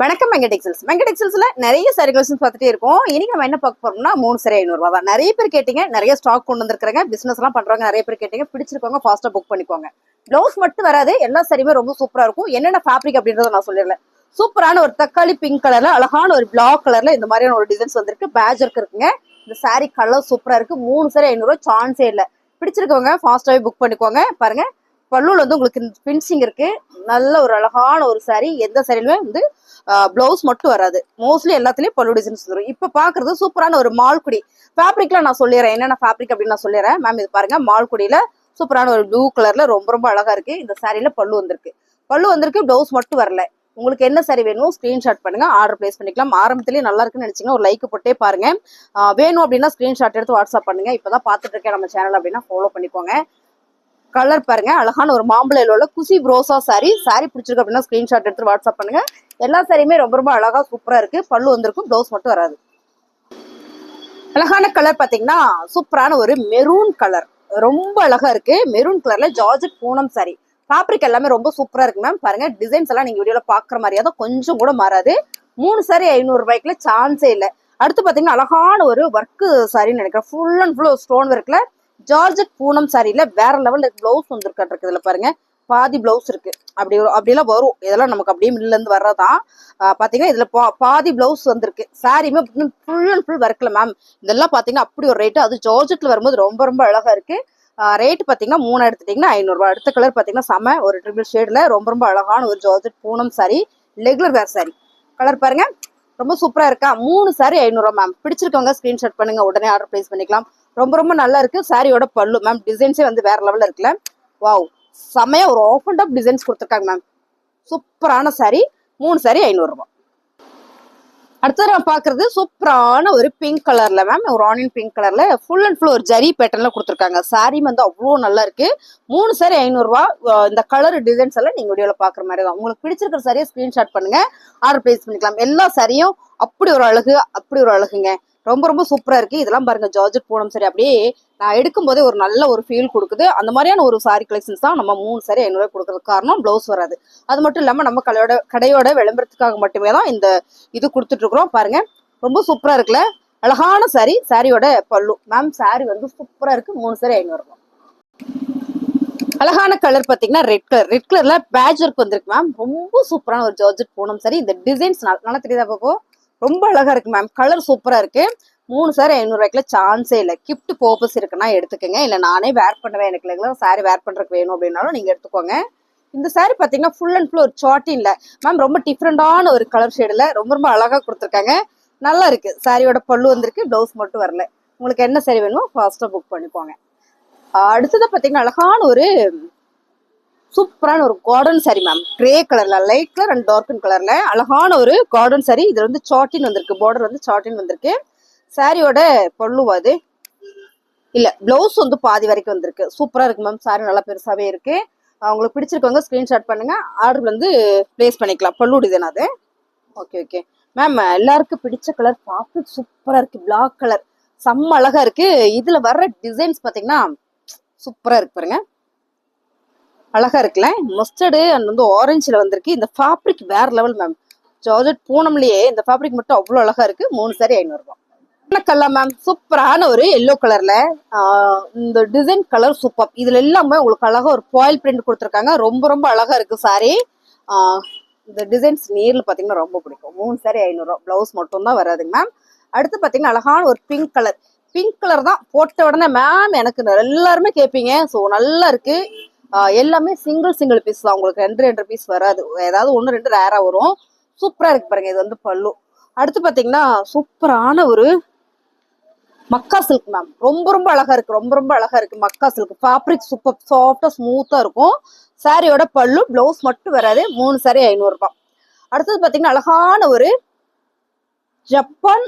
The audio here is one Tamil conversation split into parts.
வணக்கம் மெங்கடெக்ஸல்ஸ்ல நிறைய சாரி கலெக்ஷன்ஸ் பார்த்துட்டே இருக்கோம். இன்னைக்கு நம்ம என்ன பார்க்க போறோம்னா 3 சாரி 500 ரூபா தான். நிறைய பேர் கேட்டீங்க, நிறைய ஸ்டாக் கொண்டு வந்திருக்காங்க, பிசினஸ் எல்லாம் பண்றவங்க நிறைய பேர் கேட்டீங்க, பிடிச்சிருக்கவங்க ஃபாஸ்டா புக் பண்ணிக்கோங்க. பிளவுஸ் மட்டும் வராது, எல்லா சாரியுமே ரொம்ப சூப்பரா இருக்கும். என்னென்ன ஃபேப்ரிக் அப்படின்றத நான் சொல்லிடல. சூப்பரான ஒரு தக்காளி பிங்க் கலர்ல, அழகான ஒரு பிளாக் கலர்ல இந்த மாதிரியான ஒரு டிசைன்ஸ் வந்திருக்கு. பேட்ச் ஒர்க் இருக்குங்க. இந்த சாரி கலர் சூப்பரா இருக்கு. 3 சாரி 500 ரூபா சான்ஸே இல்லை. பிடிச்சிருக்கவங்க ஃபாஸ்டாவே புக் பண்ணிக்கோங்க. பாருங்க, பல்லுல வந்து உங்களுக்கு பின்சிங் இருக்கு. நல்ல ஒரு அழகான ஒரு சாரி. எந்த சாரிலுமே வந்து பிளவுஸ் மட்டும் வராது. மோஸ்ட்லி எல்லாத்துலயும் பல்லு டிசைன்ஸ் வரும். இப்ப பாக்குறது சூப்பரான ஒரு மால்குடி ஃபேப்ரிக்ல நான் சொல்லிடுறேன். என்னென்ன ஃபேப்ரிக் அப்படின்னு நான் சொல்லிடுறேன். மேம் இது பாருங்க, மால்குடியில சூப்பரான ஒரு ப்ளூ கலர்ல ரொம்ப ரொம்ப அழகா இருக்கு. இந்த சாரியில பல்லு வந்திருக்கு, பிளவுஸ் மட்டும் வரல. உங்களுக்கு என்ன சாரி வேணும் ஸ்கிரீன்ஷாட் பண்ணுங்க, ஆர்டர் பிளேஸ் பண்ணிக்கலாம். ஆரம்பத்திலேயே நல்லா இருக்குன்னு நினைச்சீங்கன்னா ஒரு லைக் போட்டே பாருங்க. வேணும் அப்படின்னா ஸ்கிரீன்ஷாட் எடுத்து வாட்ஸ்அப் பண்ணுங்க. இப்பதான் பாத்துட்டு இருக்கேன் நம்ம சேனல் அப்படின்னா ஃபாலோ பண்ணிக்கோங்க. கலர் பாருங்க, அழகான ஒரு மாம்பழ குசி ப்ரோசா சாரி பிடிச்சிருக்கு அப்படின்னா ஸ்கிரீன்ஷாட் எடுத்து வாட்ஸ்அப் பண்ணுங்க. எல்லா சாரியுமே ரொம்ப ரொம்ப அழகா சூப்பரா இருக்கு. பல்லு வந்திருக்கும், பிளவுஸ் மட்டும் வராது. அழகான கலர் பாத்தீங்கன்னா சூப்பரான ஒரு மெரூன் கலர், ரொம்ப அழகா இருக்கு. மெரூன் கலர்ல ஜார்ஜெட் பூனம் சாரி. ஃபேப்ரிக் எல்லாமே ரொம்ப சூப்பரா இருக்கு மேம். பாருங்க, டிசைன்ஸ் எல்லாம் நீங்க வீடியோல பாக்குற மாதிரியா தான், கொஞ்சம் கூட மாறாது. 3 சாரி 500 ரூபாய்க்குல சான்ஸே இல்லை. அடுத்து பாத்தீங்கன்னா அழகான ஒரு ஒர்க் சாரின்னு நினைக்கிறேன். ஃபுல் அண்ட் ஃபுல் ஸ்டோன் ஒர்க்ல ஜார்ஜெட் பூனம் சாரியில வேற லெவல்ல பிளவுஸ் வந்துருக்கு. இதுல பாருங்க, பாதி பிளவுஸ் இருக்கு. அப்படியெல்லாம் வரும். இதெல்லாம் நமக்கு அப்படியே மில்ல இருந்து வர்றதான். பாத்தீங்கன்னா இதுல பாதி பிளவுஸ் வந்திருக்கு. சாரியுமே ஃபுல் அண்ட் ஃபுல் ஒர்க்ல மேம். இதெல்லாம் பாத்தீங்கன்னா அப்படி ஒரு ரேட்டு. அது ஜார்ஜெட்ல வரும்போது ரொம்ப ரொம்ப அழகா இருக்கு. ரேட் பாத்தீங்கன்னா 3 எடுத்துட்டீங்கன்னா 500 ரூபாய். அடுத்த கலர் பாத்தீங்கன்னா செம ஒரு ட்ரிபிள் ஷேட்ல ரொம்ப ரொம்ப அழகான ஒரு ஜார்ஜெட் பூனம் சாரி, ரெகுலர் வேர் சாரி. கலர் பாருங்க, ரொம்ப சூப்பரா இருக்கா. 3 சாரி 500 ரூபாய் மேம். பிடிச்சிருக்கவங்க ஸ்கிரீன்ஷாட் பண்ணுங்க, உடனே ஆர்டர் பிளேஸ் பண்ணிக்கலாம். ரொம்ப ரொம்ப நல்லா இருக்கு. சாரியோட பல்லு மேம், டிசைன்ஸே வந்து வேற லெவல்ல இருக்குல்ல. வாவ், செமையா ஒரு ஆஃப் அண்ட் அப் டிசைன்ஸ் கொடுத்துருக்காங்க மேம். சூப்பரான சாரி. 3 சாரி 500 ரூபாய். அடுத்தது நம்ம பாக்குறது சூப்பரான ஒரு பிங்க் கலர்ல மேம், ஒரு ஆனியன் பிங்க் கலர்ல ஃபுல் அண்ட் ஃபுல் ஒரு ஜரி பேட்டர்ன்ல கொடுத்துருக்காங்க. சாரி வந்து அவ்வளோ நல்லா இருக்கு. 3 சாரி 500 ரூபாய். இந்த கலர் டிசைன்ஸ் எல்லாம் நீங்க வீடியோல பாக்குற மாதிரி தான். உங்களுக்கு பிடிச்சிருக்கிற சாரியை ஸ்கிரீன்ஷாட் பண்ணுங்க, ஆர்டர் பிளேஸ் பண்ணிக்கலாம். எல்லா சாரியும் அப்படி ஒரு அழகு, அப்படி ஒரு அழகுங்க. ரொம்ப ரொம்ப சூப்பரா இருக்கு. இதெல்லாம் பாருங்க, ஜார்ஜெட் பூனம் சாரி. அப்படியே நான் எடுக்கும் போதே ஒரு நல்ல ஒரு ஃபீல் கொடுக்குது. அந்த மாதிரியான ஒரு சாரி கலெக்ஷன்ஸ் தான் நம்ம 3 சாரி 500 ரூபாய் கொடுக்கறதுக்கு காரணம். பிளவுஸ் வராது. அது மட்டும் இல்லாம நம்ம கடையோட விளம்பரத்துக்காக மட்டுமே தான் இந்த இது கொடுத்துட்டு இருக்கிறோம். பாருங்க, ரொம்ப சூப்பரா இருக்குல்ல. அழகான சாரி. சாரியோட பல்லு மேம். சாரி வந்து சூப்பரா இருக்கு. 3 சாரி 500 ரூபாய். அழகான கலர் பாத்தீங்கன்னா ரெட் கலர்ல பேட்ச் ஒர்க் வந்திருக்கு மேம். ரொம்ப சூப்பரான ஒரு ஜார்ஜெட் பூனம் சாரி. இந்த டிசைன்ஸ் நல்லா தெரியுதா பாப்போ, ரொம்ப அழகா இருக்கு மேம். கலர் சூப்பரா இருக்கு. 3 சாரி 500 ரூபாய்க்குல சான்ஸே இல்லை. கிஃப்ட் பர்பஸ் இருக்குன்னா எடுத்துக்கங்க, இல்ல நானே வேர் பண்ணுவேன், எனக்கு ரெகுலர் சாரி வேர் பண்றதுக்கு வேணும் அப்படின்னாலும் நீங்க எடுத்துக்கோங்க. இந்த சாரி பாத்தீங்கன்னா ஃபுல் அண்ட் ஃபுல் ஒரு சாட்டின்ல மேம், ரொம்ப டிஃப்ரெண்டான ஒரு கலர் ஷேடுல ரொம்ப ரொம்ப அழகா கொடுத்துருக்காங்க. நல்லா இருக்கு. சாரியோட பல்லு வந்திருக்கு, பிளவுஸ் மட்டும் வரல. உங்களுக்கு என்ன சாரி வேணுமோ ஃபாஸ்டா புக் பண்ணிக்கோங்க. அடுத்தது பாத்தீங்கன்னா அழகான ஒரு சூப்பரான ஒரு கார்டன் சாரி மேம். கிரே கலர்ல, லைட் கலர் அண்ட் டார்க் கலர்ல அழகான ஒரு கார்டன் சாரி. இது வந்து சாட்டின் வந்திருக்கு, பார்டர் வந்து சாட்டின் வந்திருக்கு. சாரியோட பல்லு அது இல்ல, பிளவுஸ் வந்து பாதி வரைக்கும் வந்திருக்கு. சூப்பரா இருக்கு மேம். சாரி நல்லா பெருசாவே இருக்கு. உங்களுக்கு பிடிச்சிருக்கவங்க ஸ்கிரீன்ஷாட் பண்ணுங்க, ஆர்டர் வந்து பிளேஸ் பண்ணிக்கலாம். பல்லு டிசைன் அது. ஓகே மேம், எல்லாருக்கும் பிடிச்ச கலர் ஃபேப்ரிக் சூப்பரா இருக்கு. பிளாக் கலர் செம்ம அழகா இருக்கு. இதுல வர்ற டிசைன்ஸ் பாத்தீங்கன்னா சூப்பரா இருக்கு. பாருங்க, அழகா இருக்குல்ல. மஸ்டர்டு அண்ட் வந்து ஆரஞ்சுல வந்திருக்கு. இந்த ஃபேப்ரிக் வேற லெவல் மேம். ஜார்ஜெட் பூனம்லயே இந்த ஃபேப்ரிக் மட்டும் அவ்வளவு அழகா இருக்கு. 3 சாரி 500 ரூபாய். கலர் மேம், சூப்பரான ஒரு எல்லோ கலர்ல இந்த டிசைன் கலர் சூப்பர். இதுல எல்லாமே உங்களுக்கு அழகா ஒரு பாயில் பிரிண்ட் கொடுத்துருக்காங்க. ரொம்ப ரொம்ப அழகா இருக்கு சாரி. இந்த டிசைன்ஸ் நேர்ல பாத்தீங்கன்னா ரொம்ப பிடிக்கும். 3 சாரி 500 ரூபாய். பிளவுஸ் மட்டும் தான் வராதுங்க மேம். அடுத்து பாத்தீங்கன்னா அழகான ஒரு பிங்க் கலர் தான் போட்ட உடனே மேம் எனக்கு எல்லாருமே கேட்பீங்க. ஸோ நல்லா இருக்கு. எல்லாமே சிங்கிள் பீஸ் தான். உங்களுக்கு 2 பீஸ் வராது. ஏதாவது 1 2 ரேரா வரும். சூப்பரா இருக்கு பாருங்க. இது வந்து பல்லு. அடுத்து பாத்தீங்கன்னா சூப்பரான ஒரு மக்கா சில்க் மேம். ரொம்ப ரொம்ப அழகா இருக்கு. ரொம்ப ரொம்ப அழகா இருக்கு. மக்கா சில்க் ஃபேப்ரிக் சூப்பர் சாஃப்டா ஸ்மூத்தா இருக்கும். சாரியோட பல்லு, பிளவுஸ் மட்டும் வராது. 3 சாரி 500 ரூபாய். அடுத்தது பாத்தீங்கன்னா அழகான ஒரு ஜப்பான்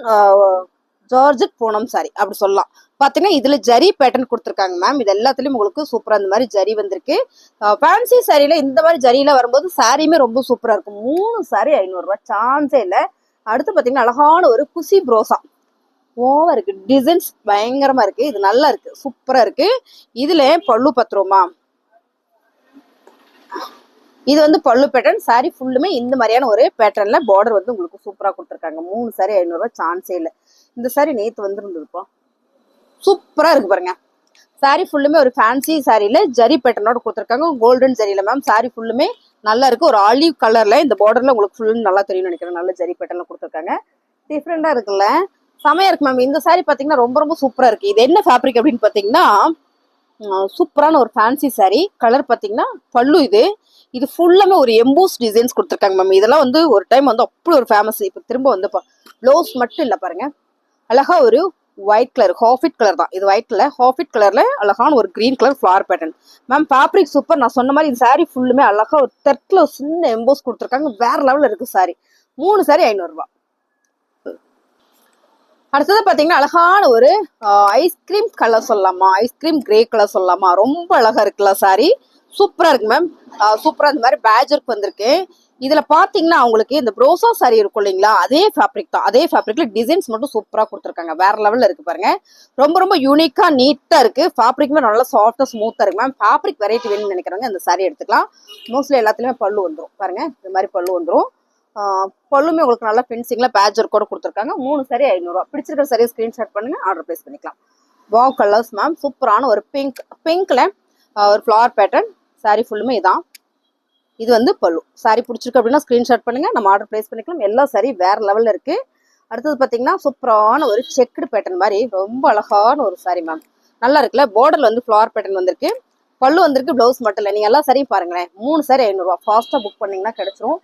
ஜார்ஜெட் பூனம் சாரி அப்படி சொல்லலாம். பாத்தீங்கன்னா இதுல ஜரி பேட்டர்ன் கொடுத்துருக்காங்க மேம். இது எல்லாத்துலயும் உங்களுக்கு சூப்பரா இந்த மாதிரி ஜரி வந்திருக்கு. ஃபேன்சி சாரியில இந்த மாதிரி ஜரியில வரும்போது சாரியுமே ரொம்ப சூப்பரா இருக்கும். 3 சாரி 500 ரூபாய். சான்ஸே இல்லை. அடுத்து பாத்தீங்கன்னா அழகான ஒரு குசி ப்ரோசா ஓவா இருக்கு. டிசைன்ஸ் பயங்கரமா இருக்கு. இது நல்லா இருக்கு, சூப்பரா இருக்கு. இதுல பல்லு பத்துருமா இது வந்து பல்லு பேட்டர்ன். சாரி ஃபுல்லுமே இந்த மாதிரியான ஒரு பேட்டர்ன்ல பார்டர் வந்து உங்களுக்கு சூப்பரா கொடுத்துருக்காங்க. 3 சாரி 500 ரூபாய் சான்ஸே இல்லை. இந்த சாரி நேத்து வந்துருந்ததுப்பா, சூப்பரா இருக்கு பாருங்க. சாரி ஃபுல்லுமே ஒரு ஃபேன்சி சாரியில ஜரி பேட்டர்னோட கொடுத்துருக்காங்க, கோல்டன் ஜரியில மேம். சாரி ஃபுல்லுமே நல்லா இருக்கு. ஒரு ஆலிவ் கலர்ல இந்த பார்டர்ல உங்களுக்கு ஃபுல் நல்லா தெரியும்னு நினைக்கிறேன். நல்ல ஜரி பேட்டர்ல கொடுத்துருக்காங்க. டிஃப்ரெண்டா இருக்குல்ல, செமையா இருக்கு மேம். இந்த சாரி பாத்தீங்கன்னா ரொம்ப ரொம்ப சூப்பரா இருக்கு. இது என்ன ஃபேப்ரிக் அப்படின்னு பாத்தீங்கன்னா சூப்பரான ஒரு ஃபேன்சி சாரி. கலர் பாத்தீங்கன்னா பல்லு இது. இது ஃபுல்லாமே ஒரு எம்போஸ் டிசைன்ஸ் கொடுத்துருக்காங்க மேம். இதெல்லாம் வந்து ஒரு டைம் வந்து அப்படி ஒரு ஃபேமஸ். இப்போ திரும்ப வந்து ப்ளவுஸ் மட்டும் இல்லை பாருங்க, அழகா ஒரு ஒயிட் கலர், ஹாஃபிட் கலர் தான் இது. ஒயிட்ல ஹாஃபிட் கலர்ல அழகான ஒரு green colour flower pattern ma'am. Fabric super. நான் சொன்ன மாதிரி இந்த சாரி ஃபுல்லுமே அழகா ஒரு தெற்குல சின்ன எம்போஸ் கொடுத்துருக்காங்க. வேற லெவல்ல இருக்கு சாரி. 3 சாரி 500 ரூபாய். அடுத்தது பாத்தீங்கன்னா அழகான ஒரு ஐஸ்கிரீம் கலர் சொல்லலாமா, ஐஸ்கிரீம் கிரே கலர் சொல்லலாமா, ரொம்ப அழகா இருக்குல்ல சாரி. சூப்பரா இருக்கு மேம். சூப்பரா இந்த மாதிரி பேட்ச் ஒர்க் வந்திருக்கு. இதுல பாத்தீங்கன்னா உங்களுக்கு இந்த ப்ரோசா சாரி இருக்கும் இல்லைங்களா, அதே ஃபேப்ரிக் தான். அதே ஃபேப்ரிக்ல டிசைன்ஸ் மட்டும் சூப்பரா கொடுத்துருக்காங்க. வேற லெவல்ல இருக்கு பாருங்க. ரொம்ப ரொம்ப யூனிக்கா நீட்டா இருக்கு. ஃபேப்ரிக்மே நல்லா சாஃப்டா ஸ்மூத்தா இருக்கு மேம். ஃபேப்ரிக் வெரைட்டி வேணும்னு நினைக்கிறவங்க இந்த சாரி எடுத்துக்கலாம். மோஸ்ட்லி எல்லாத்துலயுமே பல்லு வந்துடும் பாருங்க. இந்த மாதிரி பல்லு வந்துடும். பல்லுமே உங்களுக்கு நல்லா ஃபினிஷிங்ல பேட்ச் ஒர்க் கூட கொடுத்துருக்காங்க. 3 சாரி 500 ரூபாய். பிடிச்சிருக்கிற சாரியை ஸ்கிரீன்ஷாட் பண்ணுங்க, ஆர்டர் பிளேஸ் பண்ணிக்கலாம். Wow colours ma'am. சூப்பரான ஒரு பிங்க்ல ஒரு ஃபிளவர் பேட்டர்ன். சாரி ஃபுல்லுமே இதான். இது வந்து பல்லு. சாரி பிடிச்சிருக்கு அப்படின்னா ஸ்கிரீன்ஷாட் பண்ணுங்க, நம்ம ஆர்டர் பிளேஸ் பண்ணிக்கலாம். எல்லா சாரி வேற லெவல்ல இருக்கு. அடுத்தது பாத்தீங்கன்னா சூப்பரான ஒரு செக்குடு பேட்டர்ன் மாதிரி ரொம்ப அழகான ஒரு சாரி மேம். நல்லா இருக்குல்ல. பார்டர்ல வந்து ஃபிளவர் பேட்டர்ன் வந்திருக்கு. பல்லு வந்திருக்கு. பிளவுஸ் மட்டும் இல்லை. நீங்க எல்லா சாரியும் பாருங்களேன். 3 சாரி 500 ரூபாய். ஃபாஸ்டா புக் பண்ணீங்கன்னா கிடைச்சிரும்.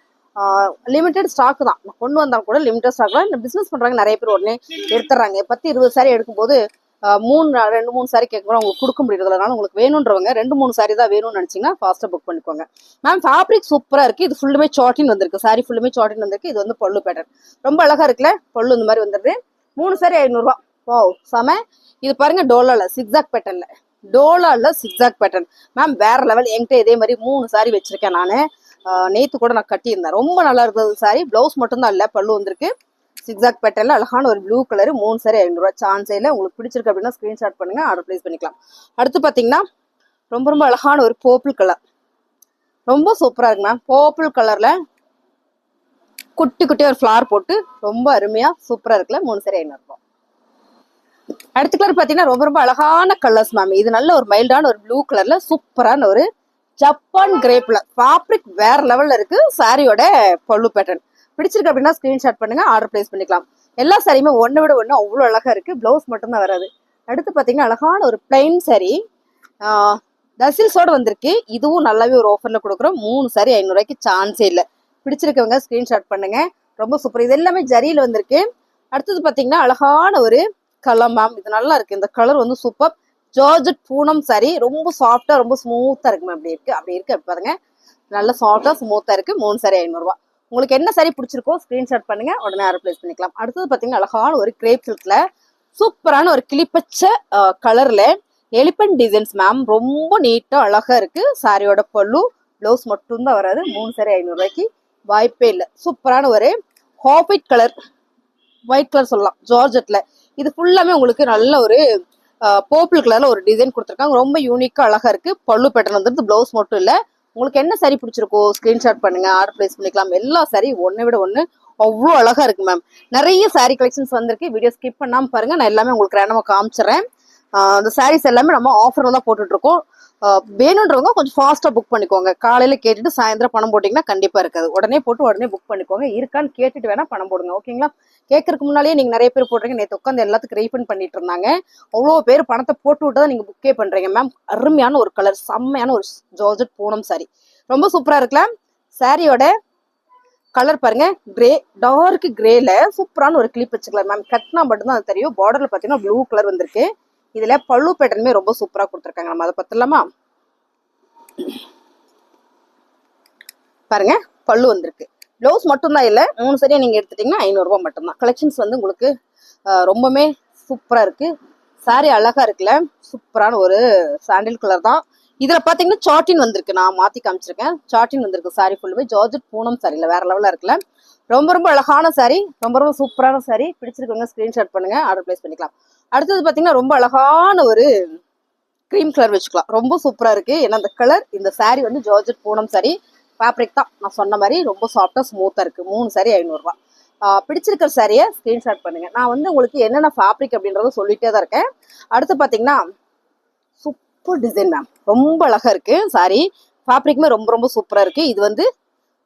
லிமிடெட் ஸ்டாக் தான். கொண்டு வந்தால் கூட லிமிடெட் ஸ்டாக் தான். இந்த பிசினஸ் பண்றாங்க நிறைய பேர் உடனே எடுத்துறாங்க. 10-20 சாரி எடுக்கும்போது 2-3 சாரி கேட்கும்போது உங்களுக்கு கொடுக்க முடியாது. அதனால உங்களுக்கு வேணுன்றவங்க 2-3 சாரி தான் வேணும்னு நினைச்சீங்கன்னா ஃபாஸ்டா புக் பண்ணிக்கோங்க மேம். ஃபேப்ரிக் சூப்பரா இருக்கு. இது ஃபுல்லுமே சாட்டின் வந்திருக்கு. சாரி ஃபுல்லுமே சாட்டின் வந்திருக்கு. இது வந்து பல்லு பேட்டர்ன் ரொம்ப அழகா இருக்குல்ல. பல்லு இந்த மாதிரி வந்துருது. 3 சாரி 500 ரூபாய். வாவ் செம. இது பாருங்க டோலால சிக்ஸாக் பேட்டர்ன்ல, டோலால சிக்ஸாக் பேட்டர்ன் மேம். வேற லெவல். என்கிட்ட இதே மாதிரி 3 சாரி வச்சிருக்கேன் நானு. நேத்து கூட நான் கட்டியிருந்தேன். ரொம்ப நல்லா இருந்தது சாரி. பிளவுஸ் மட்டும் தான் இல்ல, பல்லு வந்திருக்கு. சிக்ஸாக் பேட்டர்ல அழகான ஒரு ப்ளூ கலர். 3 சாரி 500 ரூபாய். சான்ஸே இல்லை. உங்களுக்கு பிடிச்சிருக்கு அப்படின்னா ஸ்கிரீன்ஷாட் பண்ணுங்க, ஆர்டர் பிளேஸ் பண்ணிக்கலாம். அடுத்து பாத்தீங்கன்னா ரொம்ப ரொம்ப அழகான ஒரு பர்பிள் கலர். ரொம்ப சூப்பரா இருக்கு மேம். பர்பிள் கலர்ல குட்டி குட்டி ஒரு ஃபிளவர் போட்டு ரொம்ப அருமையா சூப்பரா இருக்குல்ல. 3 சாரி 500 ரூபாய். அடுத்த கலர் பாத்தீங்கன்னா ரொம்ப ரொம்ப அழகான கலர்ஸ் மேம். இது நல்ல ஒரு மைல்டான ஒரு ப்ளூ கலர்ல சூப்பரான ஒரு ஜப்பான் கிரேப்ல ஃபேப்ரிக் வேற லெவல்ல இருக்கு. சாரியோட பல்லு பேட்டர்ன் பிடிச்சிருக்கு அப்படின்னா ஸ்கிரீன்ஷாட் பண்ணுங்க, ஆர்டர் பிளேஸ் பண்ணிக்கலாம். எல்லா சாரியுமே ஒன்னு விட ஒண்ணு அவ்வளவு அழகா இருக்கு. பிளவுஸ் மட்டும் தான் வராது. அடுத்து பாத்தீங்கன்னா அழகான ஒரு பிளைன் சாரி டசில்ஸோட வந்திருக்கு. இதுவும் நல்லாவே ஒரு ஆஃபர்ல கொடுக்குறோம். 3 சாரி 500 ரூபாய்க்கு சான்ஸே இல்லை. பிடிச்சிருக்கவங்க ஸ்கிரீன்ஷாட் பண்ணுங்க. ரொம்ப சூப்பர். இது எல்லாமே ஜரியில வந்திருக்கு. அடுத்தது பாத்தீங்கன்னா அழகான ஒரு கலர் மேம். இது நல்லா இருக்கு. இந்த கலர் வந்து சூப்பர். Georgette Poonam sorry. ரொம்ப சாஃப்டா ரொம்ப ஸ்மூத்தா இருக்கு மேம். அப்படி இருக்கு பாருங்க. நல்ல சாஃப்டா ஸ்மூத்தா இருக்கு. 3 சாரி 500 ரூபாய். உங்களுக்கு என்ன சாரி பிடிச்சிருக்கோ ஸ்கிரீன்ஷாட் பண்ணுங்க, உடனே ரிப்ளேஸ் பண்ணிக்கலாம். அடுத்தது பாத்தீங்கன்னா அழகான ஒரு கிரேப் சில்க்ல சூப்பரான ஒரு கிளிப்பச்ச கலர்ல எலிபென்ட் டிசைன்ஸ் மேம். ரொம்ப நீட்டா அழகா இருக்கு. சாரியோட பல்லு, பிளவுஸ் மட்டும் தான் வராது. 3 சாரி 500 ரூபாய்க்கு வாய்ப்பே இல்லை. சூப்பரான ஒரு ஹாஃபிட் கலர், ஒயிட் கலர் சொல்லலாம், ஜார்ஜெட்ல. இது ஃபுல்லாமே உங்களுக்கு நல்ல ஒரு பர்பிள் கலர்ல ஒரு டிசைன் கொடுத்துருக்காங்க. ரொம்ப யூனிக்கா அழகா இருக்கு. பல்லு பேட்டர்ன் வந்துட்டு பிளவுஸ் மட்டும் இல்ல. உங்களுக்கு என்ன சாரி பிடிச்சிருக்கோ ஸ்கிரீன்ஷாட் பண்ணுங்க, ஆர்டர் பிளேஸ் பண்ணிக்கலாம். எல்லா சாரி ஒன்னை விட ஒண்ணு அவ்வளோ அழகா இருக்கு மேம். நிறைய சாரி கலெக்ஷன்ஸ் வந்திருக்கு. வீடியோ ஸ்கிப் பண்ணாம பாருங்க. நான் எல்லாமே உங்களுக்கு ரேண்டமா காமிச்சிடறேன். அந்த சாரீஸ் எல்லாமே நம்ம ஆஃபர்ல தான் போட்டுட்டு இருக்கோம். வேணுன்றவங்க கொஞ்சம் ஃபாஸ்டா புக் பண்ணிக்கோங்க. காலையில கேட்டுட்டு சாயந்தரம் பணம் போட்டீங்கன்னா கண்டிப்பா இருக்காது. உடனே போட்டு உடனே புக் பண்ணிக்கோங்க. இருக்கான்னு கேட்டுட்டு வேணா பணம் போடுங்க, ஓகேங்களா? கேட்கறதுக்கு முன்னாலேயே நீங்க நிறைய பேர் போடுறீங்க. நேற்று உட்காந்து எல்லாத்துக்கும் ரீஃபண்ட் பண்ணிட்டு இருந்தாங்க. அவ்வளோ பேர் பணத்தை போட்டு விட்டு தான் நீங்க புக்கே பண்றீங்க மேம். அருமையான ஒரு கலர், செம்மையான ஒரு ஜார்ஜெட் பூனம் சாரி. ரொம்ப சூப்பரா இருக்குல்ல. சாரியோட கலர் பாருங்க, கிரே, டார்க் கிரேல சூப்பரான ஒரு கிளிப் வச்சுக்கலாம் மேம். கட்னா மட்டும்தான் அது தெரியும். பார்டர்ல பாத்தீங்கன்னா ப்ளூ கலர் வந்திருக்கு. இதுல பல்லு பேட்டர்னுமே ரொம்ப சூப்பரா கொடுத்துருக்காங்க. நம்ம அதை பத்திலாமா பாருங்க. பல்லு வந்திருக்கு. பிளவுஸ் மட்டும் தான் இல்ல. 3 சாரியா நீங்க எடுத்துட்டீங்கன்னா 500 ரூபாய் மட்டும்தான். கலெக்ஷன்ஸ் வந்து உங்களுக்கு ரொம்பவே சூப்பரா இருக்கு. சாரி அழகா இருக்குல்ல. சூப்பரான ஒரு சாண்டில் கலர் தான். இதுல பாத்தீங்கன்னா சாட்டின் வந்திருக்கு. நான் மாத்தி காமிச்சிருக்கேன். சாட்டின் வந்திருக்கு. சாரி ஃபுல்லுமே ஜார்ஜெட் பூனம் சாரில வேற லெவல்ல இருக்குல்ல. ரொம்ப ரொம்ப அழகான சாரி, ரொம்ப ரொம்ப சூப்பரான சாரி. பிடிச்சிருக்கவங்க ஸ்கிரீன்ஷாட் பண்ணுங்க, ஆர்டர் பிளேஸ் பண்ணிக்கலாம். அடுத்தது பாத்தீங்கன்னா ரொம்ப அழகான ஒரு கிரீம் கலர் வச்சுக்கலாம். ரொம்ப சூப்பரா இருக்கு. ஏன்னா அந்த கலர், இந்த சாரி வந்து ஜார்ஜெட் பூனம் சாரி. ஃபேப்ரிக் தான் நான் சொன்ன மாதிரி ரொம்ப சாஃப்டா ஸ்மூத்தா இருக்கு. 3 சாரி 500 ரூபாய். பிடிச்சிருக்கிற சாரியை ஸ்கிரீன்ஷாட் பண்ணுங்க. நான் வந்து உங்களுக்கு என்னென்ன ஃபேப்ரிக் அப்படின்றத சொல்லிட்டே தான் இருக்கேன். அடுத்து பாத்தீங்கன்னா சூப்பர் டிசைன் மேம், ரொம்ப அழகா இருக்கு சாரி. ஃபேப்ரிக்குமே ரொம்ப ரொம்ப சூப்பரா இருக்கு. இது வந்து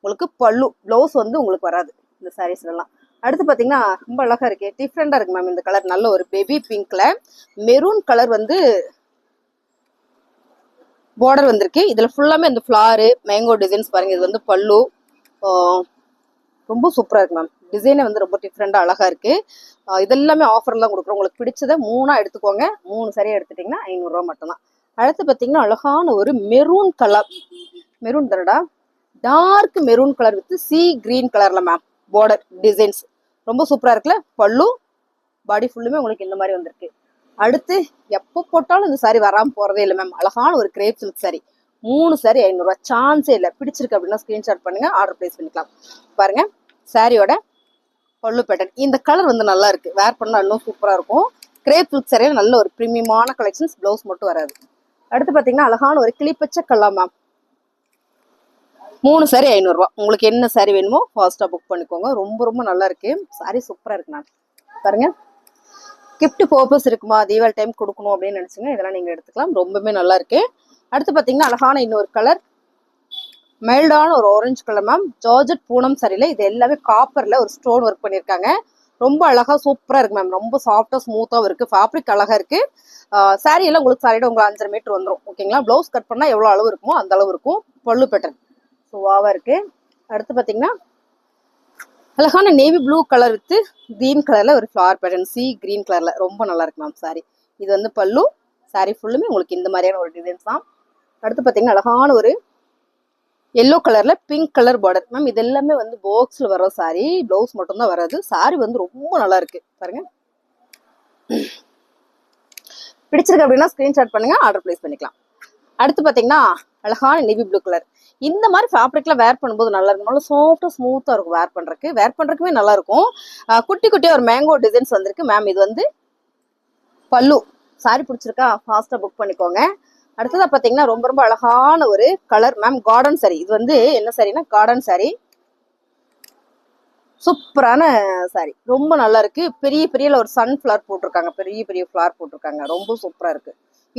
உங்களுக்கு பல்லு, பிளவுஸ் வந்து உங்களுக்கு வராது இந்த சாரீஸ்ல எல்லாம். அடுத்து பாத்தீங்கன்னா ரொம்ப அழகா இருக்கு, டிஃப்ரெண்டா இருக்கு மேம். இந்த கலர் நல்ல ஒரு பேபி பிங்க்ல மெரூன் கலர் வந்து பார்டர் வந்திருக்கு. இதுல ஃபுல்லாமே இந்த ஃபிளாரு மேங்கோ டிசைன்ஸ் பாருங்க. இது வந்து பல்லு. ரொம்ப சூப்பரா இருக்கு மேம். டிசைனே வந்து ரொம்ப டிஃப்ரெண்டா அழகா இருக்கு. இதெல்லாமே ஆஃபர்லாம் கொடுக்குறோம். உங்களுக்கு பிடிச்சதை 3 எடுத்துக்கோங்க. 3 சரியா எடுத்துட்டீங்கன்னா 500 ரூபாய் மட்டும்தான். அடுத்து பாத்தீங்கன்னா அழகான ஒரு மெரூன் கலர், மெரூன் தரடா, dark maroon colour with sea green கலர்ல மேம் பார்டர் டிசைன்ஸ் ரொம்ப சூப்பரா இருக்குல்ல. பல்லு பாடி ஃபுல்லுமே உங்களுக்கு இந்த மாதிரி வந்திருக்கு. அடுத்து எப்போ போட்டாலும் இந்த சாரி வராம போறதே இல்லை மேம். அழகான ஒரு கிரேப் சில்க் சாரி, 3 சாரி 500 ரூபாய். சான்ஸே இல்லை. பிடிச்சிருக்கு அப்படின்னா ஸ்கிரீன்ஷாட் பண்ணுங்க, ஆர்டர் பிளேஸ் பண்ணிக்கலாம். பாருங்க சாரியோட பல்லு பேட்டர்ன். இந்த கலர் வந்து நல்லா இருக்கு, வேர் பண்ணா இன்னும் சூப்பரா இருக்கும். கிரேப் சில்க் சாரியில நல்ல ஒரு பிரீமியமான கலெக்ஷன்ஸ். பிளவுஸ் மட்டும் வராது. அடுத்து பாத்தீங்கன்னா அழகான ஒரு கிளிப்பச்சை கலர் மேம். 3 சாரி 500 ரூபாய். உங்களுக்கு என்ன சாரி வேணுமோ ஃபாஸ்டா புக் பண்ணிக்கோங்க. ரொம்ப ரொம்ப நல்லா இருக்கு சாரி, சூப்பரா இருக்கு மேம். பாருங்க கிஃப்ட் பர்பஸ் இருக்குமா, தீபாவளி டைம் கொடுக்கணும் அப்படின்னு நினைச்சுங்க, இதெல்லாம் நீங்க எடுத்துக்கலாம். ரொம்பவே நல்லா இருக்கு. அடுத்து பாத்தீங்கன்னா அழகான இன்னொரு கலர், மைல்டான ஒரு orange colour ma'am. Georgette Poonam சரியில இது எல்லாமே காப்பர்ல ஒரு ஸ்டோன் ஒர்க் பண்ணிருக்காங்க. ரொம்ப அழகா சூப்பரா இருக்கு மேம். ரொம்ப சாஃப்டா ஸ்மூத்தாவும் இருக்கு. ஃபேப்ரிக் அழகா இருக்கு. சாரி எல்லாம் உங்களுக்கு சாரியோட உங்களுக்கு 5.5 மீட்டர் வந்துடும். ஓகேங்களா. பிளவுஸ் கட் பண்ணா எவ்வளவு அளவு இருக்குமோ அந்த அளவு இருக்கும். பல்லு பேட்டர்ன் சுவாவா இருக்கு. அடுத்து பாத்தீங்கன்னா அழகான navy blue colour with green கலர்ல ஒரு ஃபிளவர் பேட்டர்ன், சி கிரீன் கலர்ல ரொம்ப நல்லா இருக்கு மேம் சாரி. இது வந்து பல்லு. சாரி ஃபுல்லுமே உங்களுக்கு இந்த மாதிரியான ஒரு டிசைன்ஸ் தான். அடுத்து பாத்தீங்கன்னா அழகான ஒரு எல்லோ கலர்ல பிங்க் கலர் பார்டர் மேம். இது எல்லாமே வந்து பாக்ஸ்ல வர சாரி, பிளவுஸ் மட்டும் தான் வராது. சாரி வந்து ரொம்ப நல்லா இருக்கு பாருங்க. பிடிச்சிருக்கு அப்படின்னா ஸ்கிரீன்ஷாட் பண்ணுங்க, ஆர்டர் பிளேஸ் பண்ணிக்கலாம். அடுத்து பாத்தீங்கன்னா அழகான நேவி ப்ளூ கலர். இந்த மாதிரி ஃபேப்ரிக்ல வேர் பண்ணும்போது நல்லா இருக்கும். நல்லா சாஃப்டா ஸ்மூத்தா இருக்கும் வேர் பண்றதுக்குமே நல்லா இருக்கும். குட்டி குட்டியா ஒரு மேங்கோ டிசைன்ஸ் வந்திருக்கு மேம். இது வந்து பல்லு. சாரி பிடிச்சிருக்கா ஃபாஸ்டா புக் பண்ணிக்கோங்க. அடுத்ததா பாத்தீங்கன்னா ரொம்ப ரொம்ப அழகான ஒரு கலர் மேம், கார்டன் சாரி. இது வந்து என்ன சாரினா கார்டன் சாரி. சூப்பரான சாரி, ரொம்ப நல்லா இருக்கு. பெரிய பெரிய ஒரு சன் ஃபிளவர் போட்டிருக்காங்க, பெரிய பெரிய ஃபிளவர் போட்டிருக்காங்க. ரொம்ப சூப்பரா இருக்கு.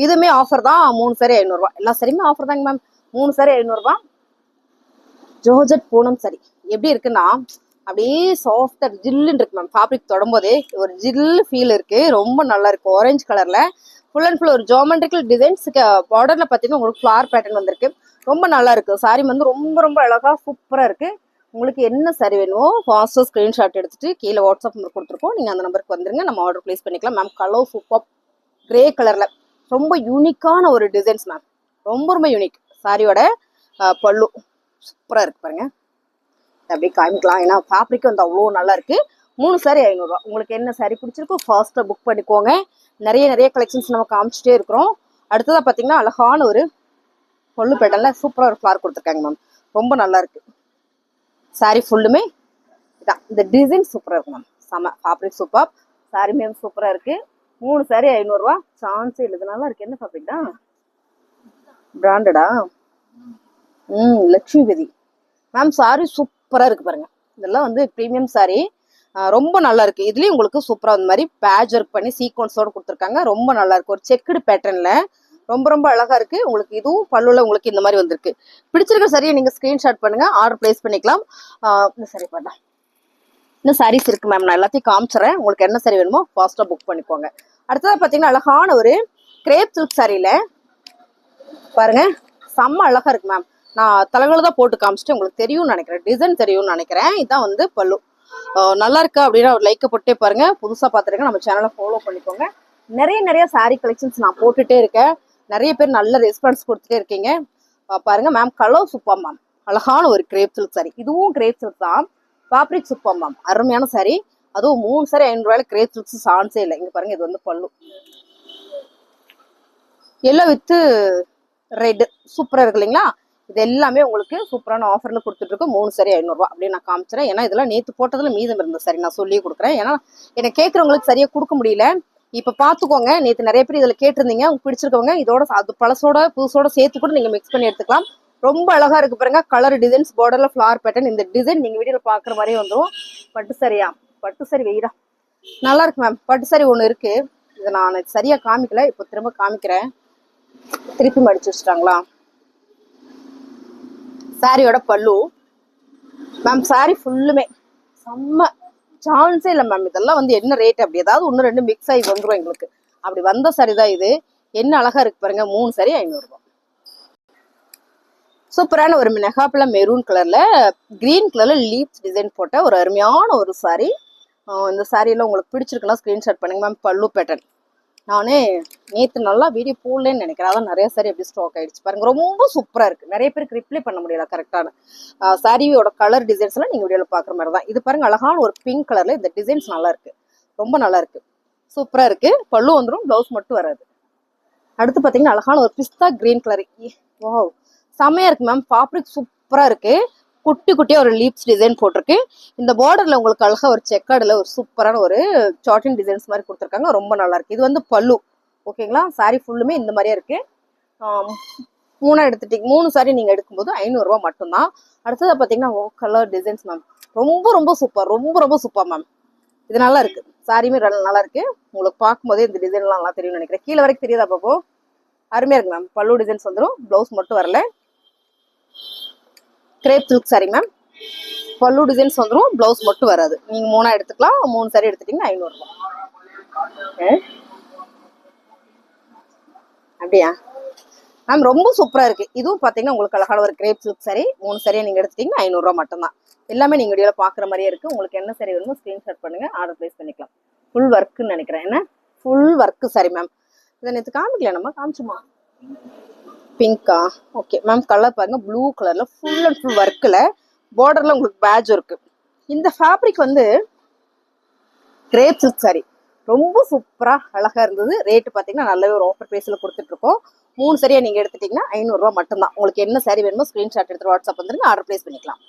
இதுமே ஆஃபர் தான். 3 சாரி 500 ரூபாய். எல்லா சாரியுமே ஆஃபர் தாங்க மேம். 3 சாரி 500 ரூபாய். ஜார்ஜெட் பூனம் சாரி எப்படி இருக்குன்னா அப்படியே சாஃப்டா ஜில்லுன்னு இருக்கு மேம். ஃபேப்ரிக் தொடும்போதே ஒரு ஜில்லு ஃபீல் இருக்கு. ரொம்ப நல்லா இருக்கு. ஆரஞ்சு கலர்ல ஃபுல் அண்ட் ஃபுல் ஒரு ஜியோமெட்ரிக்கல் டிசைன்ஸ். பார்டர்ல பாத்தீங்கன்னா உங்களுக்கு ஃபிளவர் பேட்டர்ன் வந்திருக்கு. ரொம்ப நல்லா இருக்கு. சாரி வந்து ரொம்ப ரொம்ப அழகா சூப்பரா இருக்கு. உங்களுக்கு என்ன சாரி வேணுமோ ஃபாஸ்டா ஸ்கிரீன்ஷாட் எடுத்துட்டு கீழே வாட்ஸ்அப் நம்பர் கொடுத்துருக்கோம், நீங்க அந்த நம்பருக்கு வந்துருங்க, நம்ம ஆர்டர் பிளேஸ் பண்ணிக்கலாம் மேம். கலர் சூப்பர் கிரே கலர்ல ரொம்ப யூனிக்கான ஒரு டிசைன்ஸ் மேம். ரொம்ப ரொம்ப யூனிக். சாரியோட பல்லு சூப்பரா இருக்கு பாருங்க. அப்படியே காமிக்கலாம், ஏன்னா ஃபேப்ரிக் வந்து அவ்வளோ நல்லா இருக்கு. 3 சாரி 500 ரூபாய். உங்களுக்கு என்ன சாரி பிடிச்சிருக்கோ ஃபாஸ்டா புக் பண்ணிக்கோங்க. நிறைய நிறைய கலெக்ஷன்ஸ் நம்ம காமிச்சிட்டே இருக்கிறோம். அடுத்ததா பாத்தீங்கன்னா அழகான ஒரு பல்லு பேட்டர்ல சூப்பரா ஒரு ஃபிளவர் கொடுத்துருக்காங்க மேம். ரொம்ப நல்லா இருக்கு. சாரி ஃபுல்லுமே இதான். இந்த டிசைன் சூப்பரா இருக்கு மேம். செம ஃபேப்ரிக் சூப்பர். சாரி மேம் சூப்பரா இருக்கு. 3 சாரி 500 ரூபாய். சான்ஸே இல்லை. இது நல்லா இருக்கு. என்ன ஃபேப்ரிக் தான், பிராண்டடா? லட்சுமிபதி மேம். சாரி சூப்பரா இருக்கு பாருங்க. இதெல்லாம் வந்து பிரீமியம் சாரி. ரொம்ப நல்லா இருக்கு. இதுலயும் உங்களுக்கு சூப்பரா இந்த மாதிரி பேட்ச் ஒர்க் பண்ணி சீக்வன்ஸோட கொடுத்துருக்காங்க. ரொம்ப நல்லா இருக்கு. ஒரு செக்குடு பேட்டர்ன்ல ரொம்ப ரொம்ப அழகா இருக்கு. உங்களுக்கு இதுவும் பல்லுல உங்களுக்கு இந்த மாதிரி வந்திருக்கு. பிடிச்சிருக்க சரியா நீங்க ஸ்கிரீன்ஷாட் பண்ணுங்க, ஆர்டர் பிளேஸ் பண்ணிக்கலாம். இந்த சரி பண்ணலாம். இன்னும் சாரீஸ் இருக்கு மேம், நான் எல்லாத்தையும் காமிச்சிடறேன். உங்களுக்கு என்ன சாரி வேணுமோ ஃபாஸ்டா புக் பண்ணிக்கோங்க. அடுத்ததா பாத்தீங்கன்னா அழகான ஒரு கிரேப் சில்க் சாரியில பாருங்க, செம்ம அழகா இருக்கு மேம். நான் தலைகளை தான் போட்டு காமிச்சிட்டு உங்களுக்கு தெரியும்னு நினைக்கிறேன், டிசைன் தெரியும்னு நினைக்கிறேன். இதான் வந்து பல்லு. நல்லா இருக்கா அப்படின்னா ஒரு லைக்கை போட்டே பாருங்க. புதுசா பாத்துருங்க, நம்ம சேனலை ஃபாலோ பண்ணிக்கோங்க. நிறைய நிறைய சாரீ கலெக்ஷன்ஸ் நான் போட்டுட்டே இருக்கேன். நிறைய பேர் நல்ல ரெஸ்பான்ஸ் கொடுத்துட்டே இருக்கீங்க. பாருங்க மேம், கலர் சூப்பர் மேம். அழகான ஒரு கிரேப் சில்க் சாரி. இதுவும் கிரேப் சில்க் தான். Fabric super ma'am. அருமையான சாரி. அதுவும் 3 சாரி 500 ரூபாயில கிரேப் சில்க்ஸ் சான்ஸே இல்லை. இங்க பாருங்க, இது வந்து பல்லு. எல்லாம் வித்து ரெட் சூப்பரா இருக்கு இல்லைங்களா. இது எல்லாமே உங்களுக்கு சூப்பரான ஆஃபர்ல கொடுத்துட்டு இருக்கு. 3 சாரி 500 ரூபாய் அப்படின்னு நான் காமிச்சிடறேன். ஏன்னா இதெல்லாம் நேத்து போட்டதுல மீதம் இருந்த சரி நான் சொல்லி கொடுக்குறேன். ஏன்னா எனக்கு கேட்கறவங்களுக்கு சரியா கொடுக்க முடியல. இப்ப பாத்துக்கோங்க, நேத்து நிறைய பேர் இதுல கேட்டிருந்தீங்க. உங்களுக்கு பிடிச்சிருக்கவங்க இதோட அது பழசோட புதுசோட சேர்த்து கூட நீங்க மிக்ஸ் பண்ணி எடுத்துக்கலாம். ரொம்ப அழகா இருக்கு பாருங்க. கலர் டிசைன்ஸ், பார்டர்ல ஃபிளார் பேட்டர்ன். இந்த டிசைன் நீங்க வீடியோல பாக்குற மாதிரியே வந்துடும். பட்டு சரியா, பட்டு சரி வெயிடா நல்லா இருக்கு மேம். பட்டு சரி ஒண்ணு இருக்கு, இதை நான் சரியா காமிக்கல, இப்போ திரும்ப காமிக்கிறேன். திருப்பி மடிச்சு வச்சுட்டாங்களா. சாரியோட பல்லு மேம். சாரி ஃபுல்லுமே செம்ம, சான்ஸே இல்லை மேம். இதெல்லாம் வந்து என்ன ரேட், அப்படி ஏதாவது ஒன்று ரெண்டு மிக்ஸ் ஆகி வந்துடும் எங்களுக்கு. அப்படி வந்த சாரி தான் இது. என்ன அழகா இருக்கு பாருங்க. 3 சாரி 500 ரூபாய். சூப்பரான ஒரு மெகாப்ல மெரூன் கலர்ல கிரீன் கலர்ல லீப்ஸ் டிசைன் போட்ட ஒரு அருமையான ஒரு சாரி. இந்த சாரியெல்லாம் உங்களுக்கு பிடிச்சிருக்குன்னா ஸ்கிரீன்ஷாட் பண்ணுங்க மேம். பல்லு பேட்டர்ன் நானே நேற்று நல்லா வீடியோ போடலன்னு நினைக்கிறேன், அதான் நிறைய சாரி எப்படி ஸ்டாக் ஆயிடுச்சு பாருங்க. ரொம்ப சூப்பரா இருக்கு. நிறைய பேருக்கு ரிப்ளை பண்ண முடியல கரெக்டான சாரியோட கலர் டிசைன்ஸ் எல்லாம் நீங்க வீடியோல பாக்குற மாதிரி தான். இது பாருங்க அழகான ஒரு பிங்க் கலர்ல இந்த டிசைன்ஸ் நல்லா இருக்கு, ரொம்ப நல்லா இருக்கு, சூப்பரா இருக்கு. பல்லு வந்துடும், பிளவுஸ் மட்டும் வராது. அடுத்து பாத்தீங்கன்னா அழகான ஒரு பிஸ்தா கிரீன் கலர். வாவ், செமையா இருக்கு மேம். ஃபேப்ரிக் சூப்பரா இருக்கு. குட்டி குட்டியா ஒரு லீப்ஸ் டிசைன் போட்டிருக்கு. இந்த பார்டர்ல உங்களுக்கு அழகா ஒரு செக்கார்டுல ஒரு சூப்பரான ஒரு சாட்டின் டிசைன்ஸ் மாதிரி கொடுத்துருக்காங்க, ரொம்ப நல்லா இருக்கு. இது வந்து பல்லு, ஓகேங்களா. சாரி ஃபுல்லுமே இந்த மாதிரியா இருக்கு. 3 எடுத்துட்டீங்க, 3 சாரி நீங்க எடுக்கும்போது 500 ரூபாய் மட்டும்தான். அடுத்தது பாத்தீங்கன்னா கலர் டிசைன்ஸ் மேம், ரொம்ப சூப்பர், ரொம்ப சூப்பர் மேம். இது நல்லா இருக்கு. சாரியுமே நல்லா இருக்கு. உங்களுக்கு பார்க்கும்போதே இந்த டிசைன் எல்லாம் நல்லா தெரியும்னு நினைக்கிறேன். கீழே வரைக்கும் தெரியுதா பாப்போ? அருமையா இருக்கு மேம். பல்லு டிசைன்ஸ் வந்துடும், பிளவுஸ் மட்டும் வரல. Grape silk sorry ma'am. பல்லு டிசைன்ஸ் வந்துடும், பிளவுஸ் மட்டும் வராது. நீங்க 3 எடுத்துக்கலாம். 3 சாரி எடுத்துட்டீங்கன்னா 500 ரூபாய். அப்படியா மேம், ரொம்ப சூப்பரா இருக்கு. இதுவும் பாத்தீங்கன்னா உங்களுக்கு அழகான ஒரு கிரேப் சில்க் சாரி. 3 சாரியா நீங்க எடுத்துட்டீங்கன்னா 500 ரூபாய் மட்டும்தான். எல்லாமே நீங்க வீடியோல பாக்குற மாதிரியே இருக்கு. உங்களுக்கு என்ன சாரி வேணுமோ ஸ்கிரீன்ஷாட் பண்ணுங்க, ஆர்டர் பிளேஸ் பண்ணிக்கலாம். ஃபுல் ஒர்க்குன்னு நினைக்கிறேன். என்ன ஃபுல் ஒர்க்கு சாரி மேம். இதை நேற்று காமிக்கல, நம்ம காமிச்சுமா? பிங்கா, ஓகே மேம். கலர் பாருங்க, ப்ளூ கலர்ல ஃபுல் அண்ட் ஃபுல் ஒர்க்ல பார்டர்ல உங்களுக்கு பேட்ச் இருக்கு. இந்த ஃபேப்ரிக் வந்து கிரேப் சில்க் சாரி, ரொம்ப சூப்பரா அழகா இருந்தது. ரேட்டு பாத்தீங்கன்னா நல்லாவே ஒரு ஆஃபர் பிரைஸ்ல கொடுத்துட்டு இருக்கோம். 3 சாரியா நீங்க எடுத்துட்டீங்கன்னா 500 ரூபாய் மட்டும்தான். உங்களுக்கு என்ன சாரி வேணுமோ ஸ்கிரீன்ஷாட் எடுத்து வாட்ஸ்அப் வந்துருங்க, ஆர்டர் பிளேஸ் பண்ணிக்கலாம்.